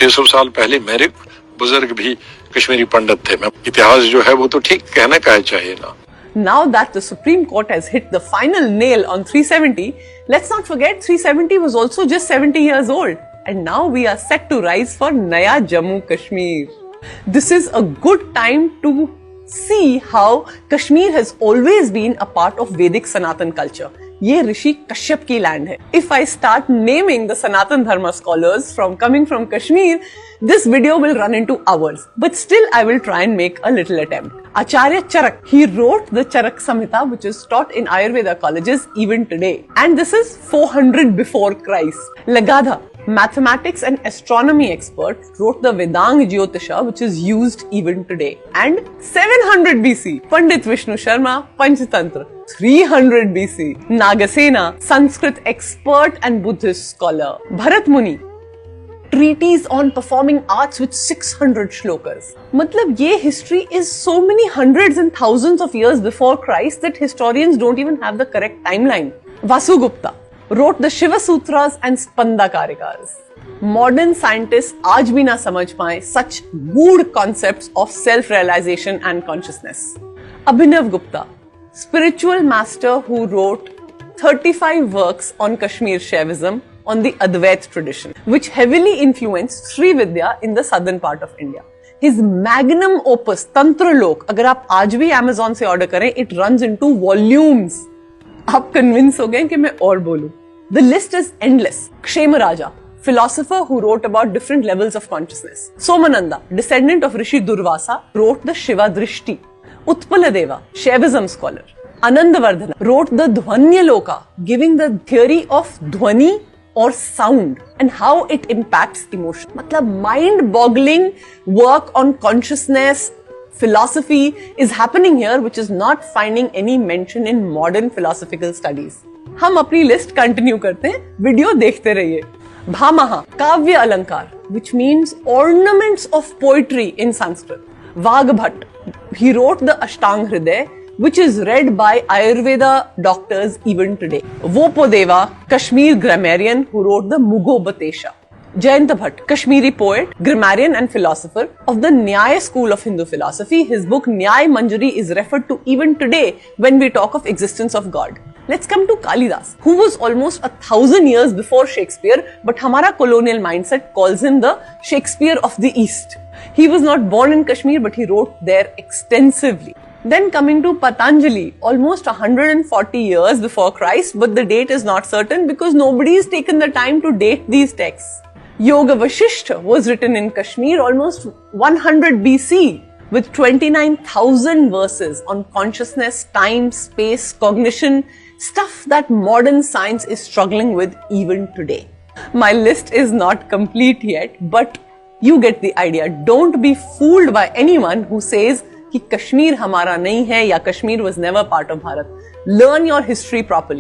600 साल पहले मेरे बुजुर्ग भी कश्मीरी पंडित थे। मैं इतिहास जो है वो तो ठीक कहना का चाहिए ना। Now that the Supreme Court has hit the final nail on 370, let's not forget 370 was also just 70 years old. And now we are set to rise for Naya Jammu Kashmir. This is a good time to see how Kashmir has always been a part of Vedic Sanatan culture. ये ऋषि कश्यप की land है. If I start naming the Sanatan Dharma scholars coming from Kashmir, this video will run into hours. But still, I will try and make a little attempt. Acharya Charak, he wrote the Charak Samhita, which is taught in Ayurveda colleges even today. And this is 400 before Christ. Lagadha, mathematics and astronomy expert, wrote the Vedang Jyotisha, which is used even today. And 700 BC, Pandit Vishnu Sharma, Panchatantra. 300 BC, Nagasena, Sanskrit expert and Buddhist scholar. Bharat Muni, treatise on performing arts with 600 shlokas. मतलब ये history is so many hundreds and thousands of years before Christ that historians don't even have the correct timeline. Vasugupta wrote the Shiva Sutras and Spanda Karikas. Modern scientists आज भी ना समझ पाए such good concepts of self-realization and consciousness. Abhinav Gupta, spiritual master who wrote 35 works on Kashmir Shaivism on the Advait tradition, which heavily influenced Sri Vidya in the southern part of India. His magnum opus, Tantra Lok, अगर आप आज भी Amazon से order करें, it runs into volumes. आप convince हो गए कि मैं और बोलूं. The list is endless. Kshemaraja, philosopher who wrote about different levels of consciousness. Somananda, descendant of Rishi Durvasa, wrote the Shiva Drishti. Utpaladeva, Shaivism scholar. Anandavardhana wrote the Dhvanyaloka, giving the theory of dhvani or sound and how it impacts emotion. मतलब mind-boggling work on consciousness, philosophy is happening here, which is not finding any mention in modern philosophical studies. हम अपनी list continue करते हैं, video देखते रहिए. भामहा, काव्य अलंकार, which means ornaments of poetry in Sanskrit. Vagbhat, he wrote the Ashtang Hriday, which is read by Ayurveda doctors even today. Vopodeva, Kashmir grammarian who wrote the Mugobatesha. Jayanta Bhatt, Kashmiri poet, grammarian and philosopher of the Nyaya school of Hindu philosophy. His book Nyay Manjari is referred to even today when we talk of existence of God. Let's come to Kalidas, who was almost 1,000 years before Shakespeare, but हमारा colonial mindset calls him the Shakespeare of the East. He was not born in Kashmir, but he wrote there extensively. Then coming to Patanjali, almost 140 years before Christ, but the date is not certain because nobody has taken the time to date these texts. Yoga Vasishtha was written in Kashmir almost 100 BC with 29,000 verses on consciousness, time, space, cognition, stuff that modern science is struggling with even today. My list is not complete yet, but you get the idea. Don't be fooled by anyone who says कि कश्मीर हमारा नहीं है या Kashmir was never part of Bharat. Learn your history properly.